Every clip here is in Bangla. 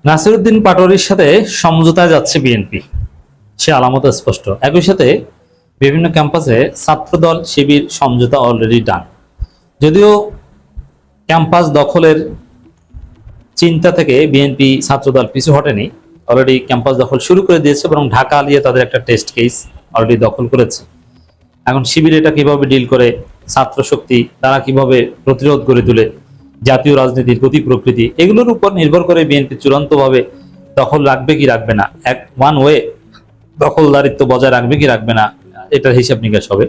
নাসিরউদ্দিন পাটোয়ারির সাথে সমঝোতায় যাচ্ছে বিএনপি, সে আলামত স্পষ্ট। একই সাথে বিভিন্ন ক্যাম্পাসে ছাত্রদল শিবির সমঝোতা অলরেডি ডান। যদিও ক্যাম্পাস দখলের চিন্তা থেকে বিএনপি ছাত্রদল পিছু হটেনি, অলরেডি ক্যাম্পাস দখল শুরু করে দিয়েছে এবং ঢাকা নিয়ে তাদের একটা টেস্ট কেস অলরেডি দখল করেছে। এখন শিবির এটা কিভাবে ডিল করে, ছাত্র শক্তি তারা কিভাবে প্রতিরোধ গড়ে তোলে, জাতীয় রাজনীতির গতি প্রকৃতি, এগুলোর উপর নির্ভর করে বিএনপি চূড়ান্তভাবে দখল রাখবে কি রাখবে না, এক ওয়ান ওয়ে দখলদারিত্ব বজায় রাখবে কি রাখবে না, এটার হিসাব নিকাশ হবে।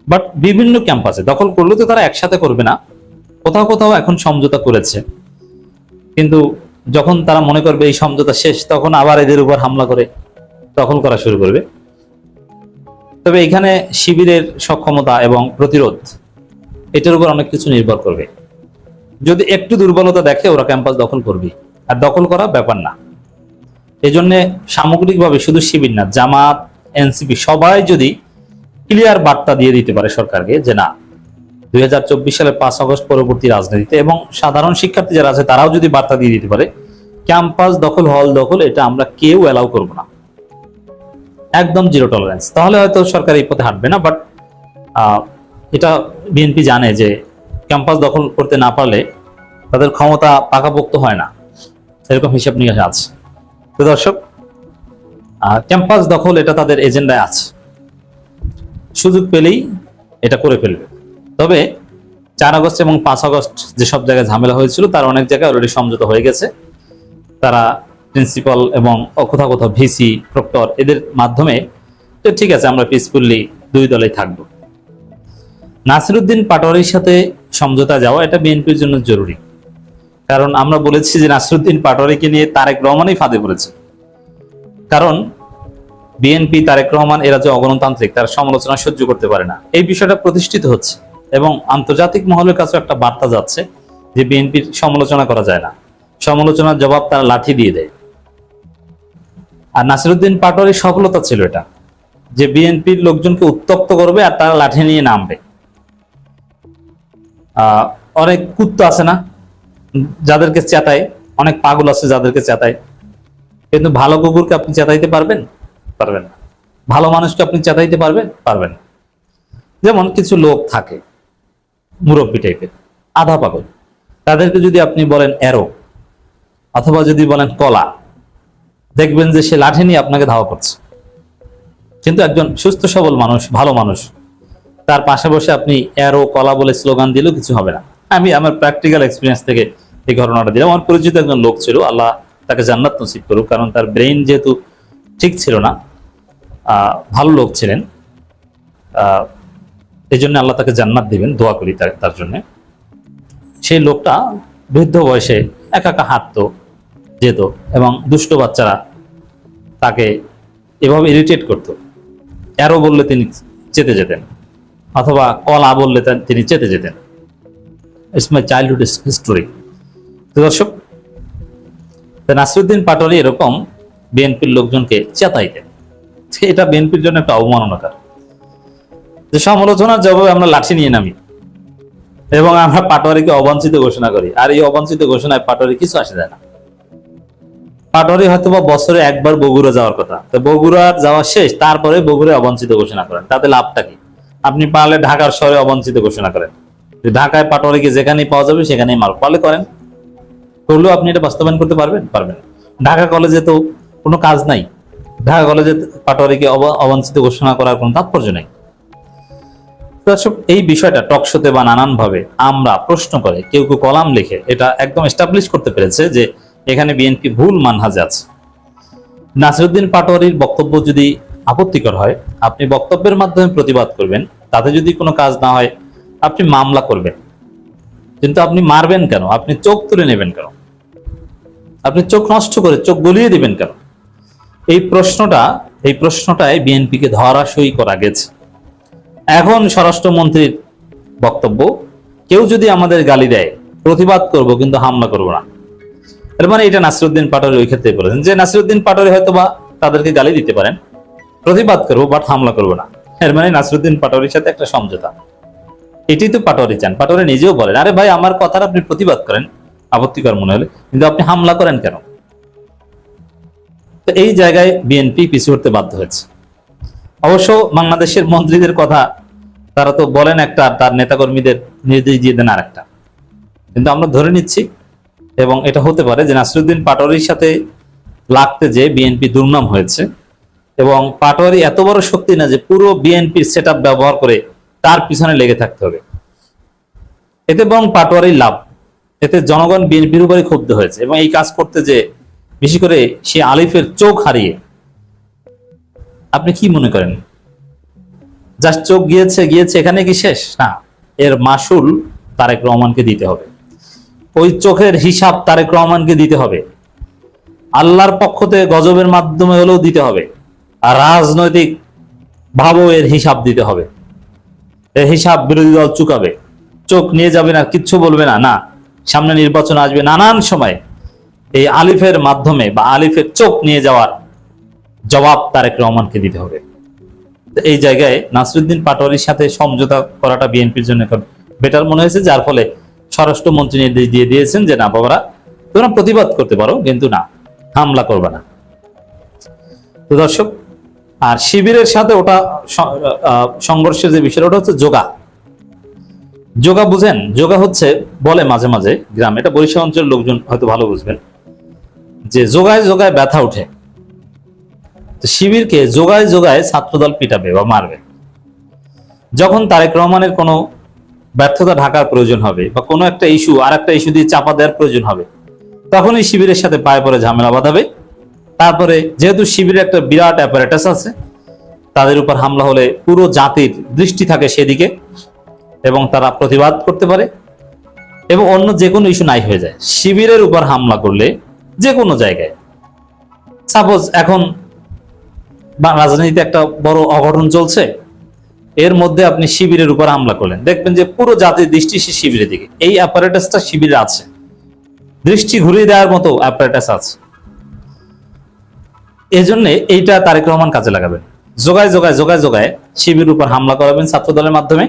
বাট বিভিন্ন ক্যাম্পাসে দখল করলে তো তারা একসাথে করবে না, কোথাও কোথাও এখন সমঝোতা করেছে, কিন্তু যখন তারা মনে করবে এই সমঝোতা শেষ, তখন আবার এদের উপর হামলা করে দখল করা শুরু করবে। তবে এখানে শিবিরের সক্ষমতা এবং প্রতিরোধ এটার উপর অনেক কিছু নির্ভর করবে। যদি একটু দুর্বলতা দেখে ওরা ক্যাম্পাস দখল করবে, আর দখল করা ব্যাপার না। এই জন্য সামগ্রিকভাবে শুধু শিবির না, জামাত, এনসিপি সবাই যদি ক্লিয়ার বার্তা দিয়ে দিতে পারে সরকারকে যে না, 2024 সালের 5 আগস্ট পরবর্তী রাজনীতিতে, এবং সাধারণ শিক্ষার্থী যারা আছে তারাও যদি বার্তা দিয়ে দিতে পারে ক্যাম্পাস দখল, হল দখল, এটা আমরা কেউ অ্যালাউ করব না, একদম জিরো টলারেন্স, তাহলে হয়তো সরকার এই পথে হাঁটবে না। বাট এটা বিএনপি জানে যে ক্যাম্পাস দখল করতে না পারলে তাদের ক্ষমতা পাকাপোক্ত হয় না, এরকম হিসাব নিকাশ আছে। তো দর্শক, ক্যাম্পাস দখল এটা তাদের এজেন্ডায় আছে, সুযোগ পেলেই এটা করে ফেলবে। তবে 4 আগস্ট এবং 5 আগস্ট যেসব জায়গায় ঝামেলা হয়েছিল তার অনেক জায়গায় অলরেডি সমঝোতা হয়ে গেছে। তারা প্রিন্সিপাল এবং কোথাও কোথাও ভিসি, প্রক্টর, এদের মাধ্যমে ঠিক আছে, আমরা পিসফুলি দুই দলেই থাকবো। নাসিরউদ্দিন পাটোয়ারির সাথে সমঝোতা যাওয়া এটা বিএনপির জন্য জরুরি, কারণ আমরা বলেছি যে নাসিরউদ্দিন পাটোয়ারিকে নিয়ে তারেক রহমানই ফাঁদে পড়েছে। কারণ বিএনপি, তারেক রহমান এরা যে অগণতান্ত্রিক, তার সমালোচনা সহ্য করতে পারে না, এই বিষয়টা প্রতিষ্ঠিত হচ্ছে এবং আন্তর্জাতিক মহলের কাছে একটা বার্তা যাচ্ছে যে বিএনপির সমালোচনা করা যায় না, সমালোচনার জবাব তারা লাঠি দিয়ে দেয়। আর নাসিরউদ্দিন পাটোয়ারির সফলতা ছিল এটা, যে বিএনপির লোকজনকে উত্তপ্ত করবে আর তারা লাঠি নিয়ে নামবে। অনেক কুত্তা আছে না যাদেরকে চেতায়, অনেক পাগল আছে যাদেরকে চেতায়, কিন্তু ভালো কুকুরকে আপনি চেতাইতে পারবেন? পারবেন না। ভালো মানুষকে আপনি চেতাইতে পারবেন? পারবেন না। যেমন কিছু লোক থাকে মুরব্বী টাইপের, আধা পাগল, তাদেরকে যদি আপনি বলেন এরো, অথবা যদি বলেন কলা, দেখবেন যে সে লাঠি নিয়ে আপনাকে ধাওয়া করছে। কিন্তু একজন সুস্থ সবল মানুষ, ভালো মানুষ, তার পাশে বসে আপনি এরো, কলা বলে স্লোগান দিলেও কিছু হবে না। আমি আমার প্র্যাকটিক্যাল এক্সপিরিয়েন্স থেকে এই ঘটনাটা দিলাম। আমার পরিচিত একজন লোক ছিল, আল্লাহ তাকে জান্নাত নসিব করুক, কারণ তার ব্রেইন যেহেতু ঠিক ছিল না, ভালো লোক ছিলেন, এই জন্য আল্লাহ তাকে জান্নাত দিবেন, দোয়া করি তার জন্য। সেই লোকটা বৃদ্ধ বয়সে একা একা হাঁটতো, যেত, এবং দুষ্ট বাচ্চারা তাকে এভাবে ইরিটেট করত। এরো বললে তিনি চেতে যেতেন, অথবা কলা বললে তিনি চেতে যেতেন। It's my childhood history. তো দর্শক, নাসিরউদ্দিন পাটোয়ারি এরকম বিএনপির লোকজনকে চেতাইতেন, এটা বিএনপির জন্য একটা অবমাননাকার, যে সমালোচনার জবাবে আমরা লাঠি নিয়ে নামি এবং আমরা পাটোয়ারিকে অবাঞ্ছিত ঘোষণা করি। আর এই অবাঞ্ছিত ঘোষণায় পাটোয়ারি কিছু আসে যায় না। পাটোয়ারি হয়তো বা বছরে একবার বগুড়া যাওয়ার কথা, তো বগুড়া যাওয়া শেষ, তারপরে বগুড়ায় অবাঞ্ছিত ঘোষণা করেন, তাতে লাভটা কি? আপনি পারলে ঢাকার শহরে অবাঞ্ছিত ঘোষণা করেন, ঢাকায় পাটোয়ারিকে যেখানেই পাওয়া যাবে সেখানেই মার, পারলে করেন, করলেও আপনি এটা বাস্তবায়ন করতে পারবেন? পারবেন। ঢাকা কলেজে তো কোনো কাজ নাই, ঢাকা কলেজে পাটোয়ারিকে অবাঞ্ছিত ঘোষণা করার কোনো তাৎপর্য নেই। দর্শক, এই বিষয়টা টকশোতে বা নানান ভাবে আমরা প্রশ্ন করে, কেউ কেউ কলাম লিখে এটা একদম এস্টাবলিশ করতে পেরেছে যে এখানে বিএনপি ভুল মানহাজে আছে। নাসিরউদ্দিন পাটোয়ারির বক্তব্য যদি আপত্তিকর হয়, আপনি বক্তব্যের মাধ্যমে প্রতিবাদ করবেন, তাতে যদি কোনো কাজ না হয় আপনি মামলা করবেন, কিন্তু আপনি মারবেন কেন? আপনি চোখ তুলে নেবেন কেন? আপনি চোখ নষ্ট করে চোখ গলিয়ে দিবেন কেন? এই প্রশ্নটায় বিএনপিকে ধরাশয়ী করা গেছে। এখন স্বরাষ্ট্রমন্ত্রীর বক্তব্য, কেউ যদি আমাদের গালি দেয় প্রতিবাদ করব, কিন্তু হামলা করব না। এর মানে এটা নাসিরউদ্দিন পাটোয়ারি ওই ক্ষেত্রে বলেছেন যে নাসিরউদ্দিন পাটোয়ারি হয়তো বা তাদেরকে গালি দিতে পারেন, প্রতিবাদ করবো বাট হামলা করবো না। এর মানে নাসিরউদ্দিন পাটোয়ারির সাথে একটা সমঝোতা। এটাই তো পাটোয়ারি চান। পাটোয়ারি নিজেও বলেন, আরে ভাই, আমার কথার আপনি প্রতিবাদ করেন আপত্তিকর মনে হলে, কিন্তু আপনি হামলা করেন কেন? এই জায়গায় বিএনপি পিছু হতে বাধ্য হয়েছে। অবশ্য বাংলাদেশের মন্ত্রীদের কথা তারা তো বলেন একটা, তার নেতাকর্মীদের নির্দেশ দিয়ে দেন আরেকটা। কিন্তু আমরা ধরে নিচ্ছি এবং এটা হতে পারে যে নাসিরউদ্দিন পাটোয়ারির সাথে লাগতে যে বিএনপি দুর্নাম হয়েছে, এবং পাটোয়ারি এত বড় শক্তি না যে পুরো বিএনপির সেটআপ ব্যবহার করে তার পিছনে লেগে থাকতে হবে। এতে বরং পাটোয়ারির লাভ, এতে জনগণ বিএনপির উপরে ক্ষুব্ধ হয়েছে এবং এই কাজ করতে যে বেশি করে সে আলিফের চোখ হারিয়ে, আপনি কি মনে করেন জাস্ট চোখ গিয়েছে এখানে কি শেষ? না, এর মাসুল তারেক রহমানকে দিতে হবে, ওই চোখের হিসাব তারেক রহমানকে দিতে হবে, আল্লাহর পক্ষ থেকে গজবের মাধ্যমে হলেও দিতে হবে, আর রাজনৈতিক ভাবেও এর হিসাব দিতে হবে। এর হিসাব বিরোধী দল চুকাবে, চোখ নিয়ে যাবে না, কিচ্ছু বলবে না। না, সামনে নির্বাচন আসবে, নানান সময় এই আলিফের মাধ্যমে বা আলিফের চোখ নিয়ে যাওয়ার জবাব তারেক রহমানকে দিতে হবে। এই জায়গায় নাসিরউদ্দিন পাটোয়ারির সাথে সমঝোতা করাটা বিএনপির জন্য বেটার মনে হয়েছে, যার ফলে স্বরাষ্ট্রমন্ত্রী নির্দেশ দিয়ে দিয়েছেন যে না বাবারা, তোমরা প্রতিবাদ করতে পারো কিন্তু না, হামলা করবে না। তো দর্শক, আর শিবিরের সাথে ওটা সংঘর্ষের যে বিষয়, ওটা হচ্ছে যোগা বুঝেন? যোগা হচ্ছে, বলে মাঝে মাঝে গ্রামে, এটা বরিশাল অঞ্চলের লোকজন হয়তো ভালো বুঝবেন, যে যোগায় যোগায় ব্যথা উঠে। তো শিবিরকে যোগায় যোগায় ছাত্রদল পিটাবে বা মারবে। যখন তারেক রহমানের কোনো ব্যর্থতা ঢাকার প্রয়োজন হবে বা কোনো একটা ইস্যু আর একটা ইস্যু দিয়ে চাপা দেওয়ার প্রয়োজন হবে, তখনই শিবিরের সাথে পায়ে পড়ে ঝামেলা বাঁধাবে। তারপরে যেহেতু শিবিরের একটা বিরাট অ্যাপারেটাস আছে, তাদের উপর হামলা হলে পুরো জাতির দৃষ্টি থাকে সেদিকে এবং তারা প্রতিবাদ করতে পারে, এবং অন্য যে কোনো ইস্যু নাই হয়ে যায়। শিবিরের উপর হামলা করলে যে কোনো জায়গায়, সাপোজ এখন রাজনীতিতে একটা বড় অঘটন চলছে, এর মধ্যে আপনি শিবিরের উপর হামলা করলেন, দেখবেন যে পুরো জাতির দৃষ্টি সে শিবিরের দিকে। এই অ্যাপারেটাসটা শিবিরে আছে, দৃষ্টি ঘুরিয়ে দেওয়ার মতো অ্যাপারেটাস আছে। এই জন্য এইটা তারেক রহমান কাজে লাগাবেন, যোগায় যোগায় শিবিরের উপর হামলা করাবেন ছাত্র দলের মাধ্যমে,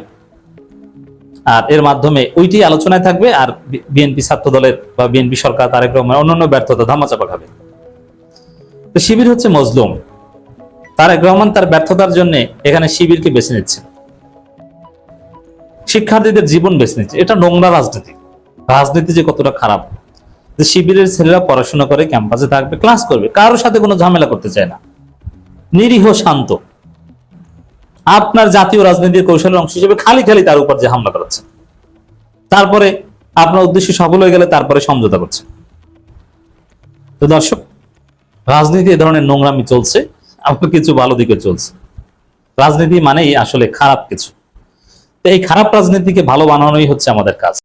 আর এর মাধ্যমে ওইটি আলোচনায় থাকবে, আর বিএনপি ছাত্র দলের বা বিএনপি সরকার তারেক রহমান অন্যান্য ব্যর্থতা ধামাচাপা খাবে। তো শিবির হচ্ছে মজলুম, তারেক রহমান তার ব্যর্থতার জন্য এখানে শিবিরকে বেছে নিচ্ছে, শিক্ষার্থীদের জীবন বেছে নিচ্ছে। এটা নোংরা রাজনীতি যে কতটা খারাপ, যে শিবিরের ছেলেরা পড়াশোনা করে, ক্যাম্পাসে থাকবে, ক্লাস করবে, কারোর সাথে কোনো ঝামেলা করতে চায় না, নিরীহ শান্ত। আপনার জাতীয় রাজনীতির কৌশলের অংশ হিসেবে খালি তার উপর যে হামলা করাচ্ছে, তারপরে আপনার উদ্দেশ্য সফল হয়ে গেলে তারপরে সমঝোতা করছে। তো দর্শক, রাজনীতি এ ধরনের নোংরামি চলছে, আবার কিছু ভালো দিকে চলছে। রাজনীতি মানেই আসলে খারাপ কিছু। তো এই খারাপ রাজনীতিকে ভালো বানানোই হচ্ছে আমাদের কাজ।